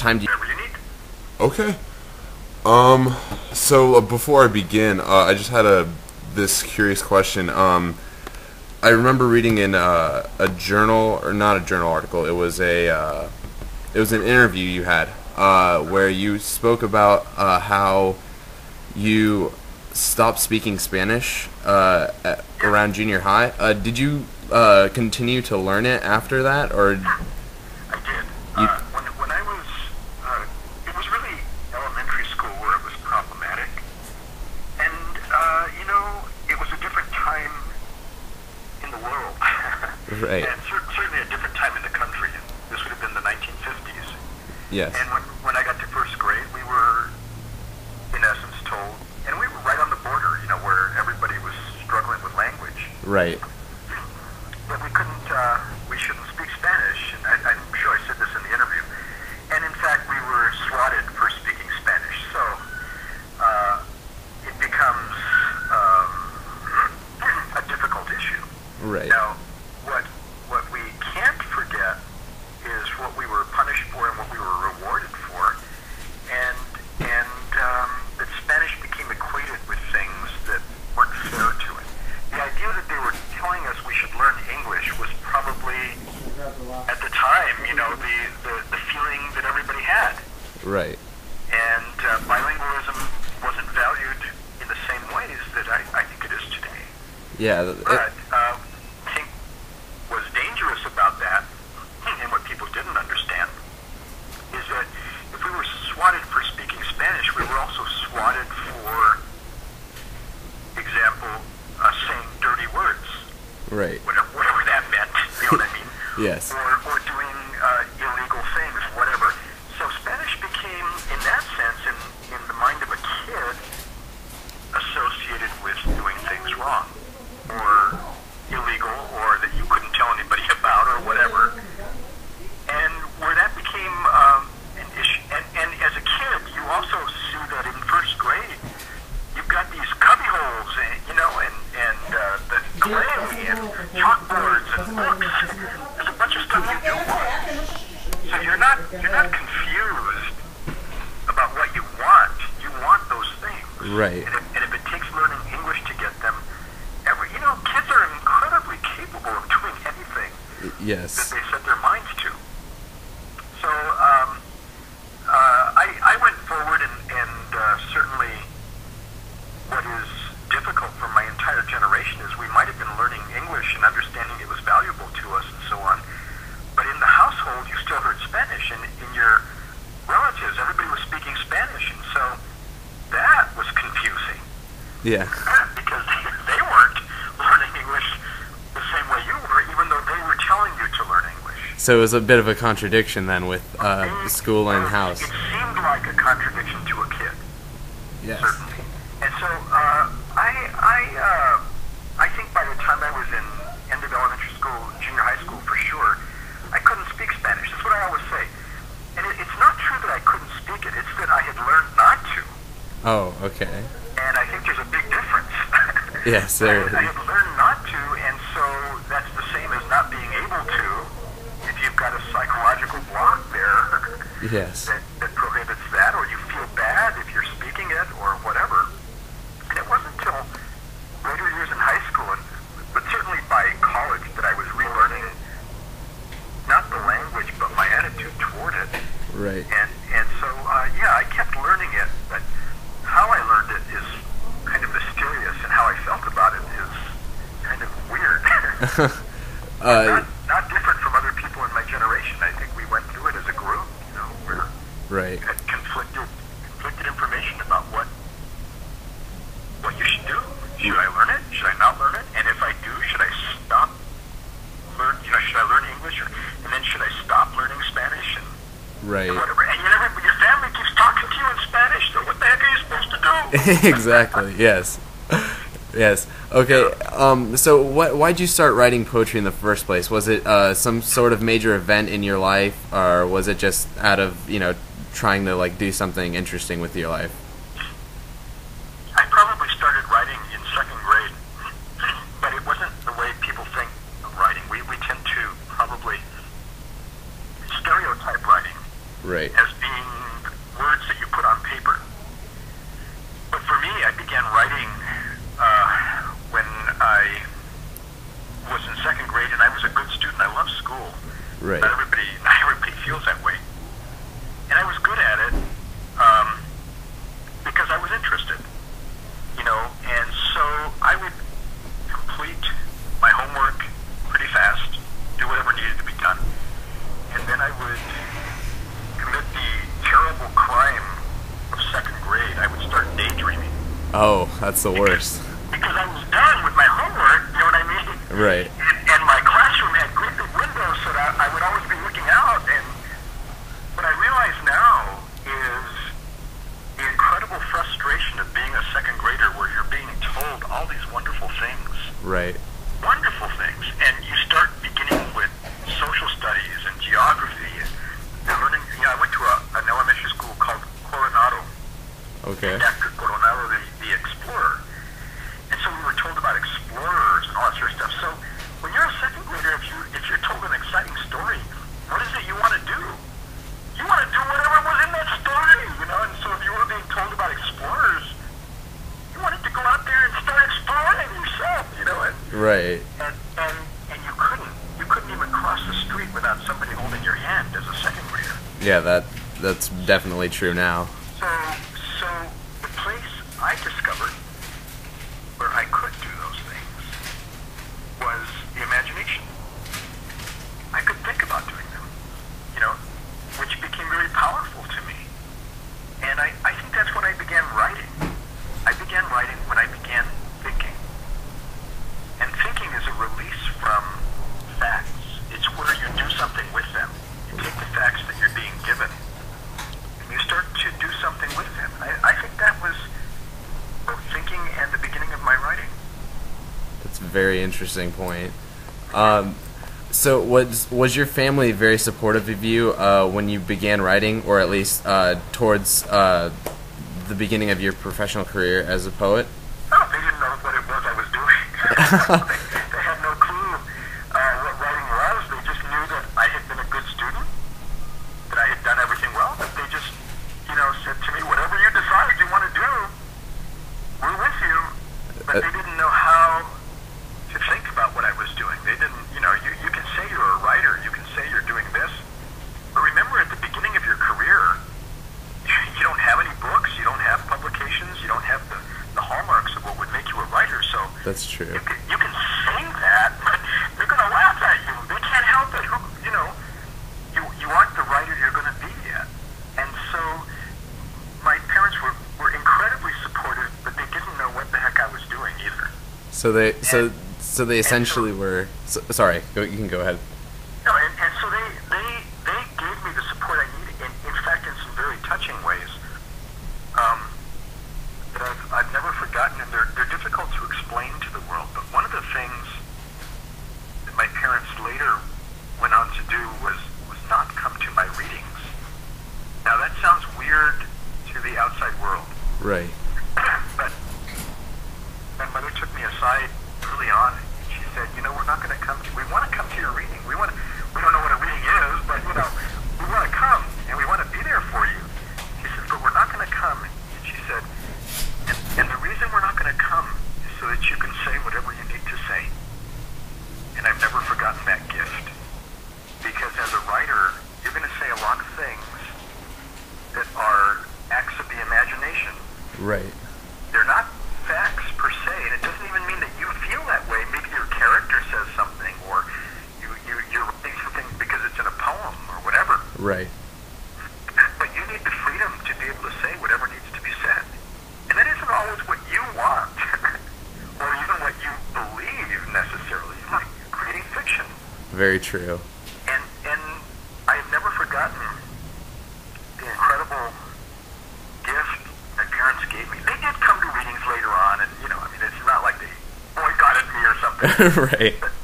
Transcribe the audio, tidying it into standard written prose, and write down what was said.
time do you... Whatever you need. Okay. So before I begin, I just had this curious question. I remember reading in a journal, or not a journal article. It was an interview you had where you spoke about how you stopped speaking Spanish around junior high. Did you continue to learn it after that, or? I did. When I was, it was really elementary school where it was problematic, and it was a different time in the world, Right. and certainly a different time in the country. This would have been the 1950s. Yes. And when I got to first grade, we were, in essence, told, and we were right on the border, where everybody was struggling with language. Right. But we shouldn't speak Spanish, and I'm sure I said this in the interview. And in fact, we were swatted for speaking Spanish, so it becomes a difficult issue. Right. Now, what we can't forget is what we were punished for and what we were rewarded for, and that Spanish became equated with things that weren't fair to it. The idea that they were telling us we should learn English was probably, at the time, the feeling that everybody had. Right. And bilingualism wasn't valued in the same ways that I think it is today. Yeah. But I think what's dangerous about that, and what people didn't understand, is that if we were swatted for speaking Spanish, we were also swatted for example, saying dirty words. Right. Whatever that meant, you know what I mean? Yes. Or doing illegal things, whatever. So Spanish became, in that sense, in the mind of a kid, associated with doing things wrong, or illegal, or that you couldn't tell anybody about, or whatever. And where that became an issue, and as a kid, you also see that in first grade, you've got these cubby holes, and the clay and chalkboards and books. There's a bunch of stuff you do want. So you're not confused about what you want. You want those things. Right. And if it takes learning English to get them, kids are incredibly capable of doing anything Yes. that they set their minds to. So I went forward and certainly what is difficult for my entire generation is we might have been learning English and understanding it was valuable to us and so on, but in the household you still heard Spanish, and in your relatives everybody was speaking Spanish, and so that was confusing. Yeah. Because they weren't learning English the same way you were, even though they were telling you to learn English. So it was a bit of a contradiction then with school and house. It seemed like a contradiction to a kid. Yes. Certainly. And so I think by the time I was in end of elementary school, junior high school for sure, I couldn't speak Spanish. That's what I always say. And it's not true that I couldn't speak it. It's that I had learned not to. Oh, okay. And I think there's a big difference. Yes, there is. I had learned not to, and so that's the same as not being able to. If you've got a psychological block there Yes. that prohibits that, or you feel bad if you're speaking it, or whatever. And it wasn't until later years in high school, but certainly by college, that I was relearning not the language, but my attitude toward it. Right. And so, I kept learning it, but how I learned it is kind of mysterious, and how I felt about it is kind of weird. Not different from other people in my generation. I think we went through it as a group, where Right. we had conflicted information about what you should do. Should I learn it? Should I not learn it? And if I do, should I stop should I learn English, and then should I stop learning Spanish and Right. whatever? And your family keeps talking to you in Spanish, so what the heck are you supposed to do? Exactly. Yes. Yes. Okay. So, why'd you start writing poetry in the first place? Was it some sort of major event in your life, or was it just out of trying to do something interesting with your life? I probably started writing in second grade, but it wasn't the way people think of writing. We tend to probably stereotype writing Right. as being words that you put on paper. But for me, I began writing when I was in second grade, and I was a good student. I loved school. Right. Not everybody feels that way. And I was good at it because I was interested, and so I would complete my homework pretty fast, do whatever needed to be done, and then I would commit the terrible crime of second grade. I would start daydreaming. Oh, that's the worst. Because I was done with my homework, you know what I mean? Right. And my classroom had great big windows, so that I would always be looking out. And what I realize now is the incredible frustration of being a second grader where you're being told all these wonderful things. Right. Wonderful things. And you start beginning with social studies and geography. And they're learning, I went to an elementary school called Coronado. Okay. After Coronado, the explorer. And so we were told about explorers and all that sort of stuff. So when you're a second grader, if you're told an exciting story, what is it you want to do? You want to do whatever was in that story, And so if you were being told about explorers, you wanted to go out there and start exploring yourself, Right. And you couldn't even cross the street without somebody holding your hand as a second grader. Yeah, that's definitely true now. So the place I discovered where I could do those things was the imagination. I could think about doing them, which became very powerful to me. And I think that's when I began writing. I began writing when I began thinking. And thinking is a release from facts. It's where you do something with them. You take the facts that you're being given, and you start to do something with them. I think that was both thinking and the beginning of my writing. That's a very interesting point. So was your family very supportive of you when you began writing, or at least towards the beginning of your professional career as a poet? Oh, they didn't know what it was I was doing. They had no clue what writing was. They just knew that I had been a good student, that I had done everything well, but they just, said to me, whatever you decide you want to do, we're with you. But they didn't know how to think about what I was doing. They didn't, you can say you're a writer, you can say you're doing this, but remember at the beginning of your career, you don't have any books, you don't have publications, you don't have the hallmarks of what would make you a writer. So that's true. You can say that, but they're going to laugh at you. They can't help it. You aren't the writer you're going to be yet. And so my parents were incredibly supportive, but they didn't know what the heck I was doing either. So they essentially were. Sorry, you can go ahead. No, and so they gave me the support I needed, in fact, in some very touching ways that I've never forgotten, and they're difficult to explain to the world. But one of the things that my parents later went on to do was not come to my readings. Now that sounds weird to the outside world. Right. But my mother took me aside early on, and she said, we're not going to come to, we want to come to your reading. We don't know what a reading is, but, we want to come, and we want to be there for you. She said, but we're not going to come. And she said, and the reason we're not going to come is so that you can say whatever you need to say. And I've never forgotten that gift. Because as a writer, you're going to say a lot of things that are acts of the imagination. Right. They're not facts per se, and it doesn't even mean that you feel that way. Maybe your character says something, or you're writing something because it's in a poem or whatever. Right. But you need the freedom to be able to say whatever needs to be said. And that isn't always what you want, or even what you believe necessarily. Like creating fiction. Very true. And I've never forgotten the incredible gift my parents gave me. They did come to readings later on, and it's not like they boycotted me or something. Right. But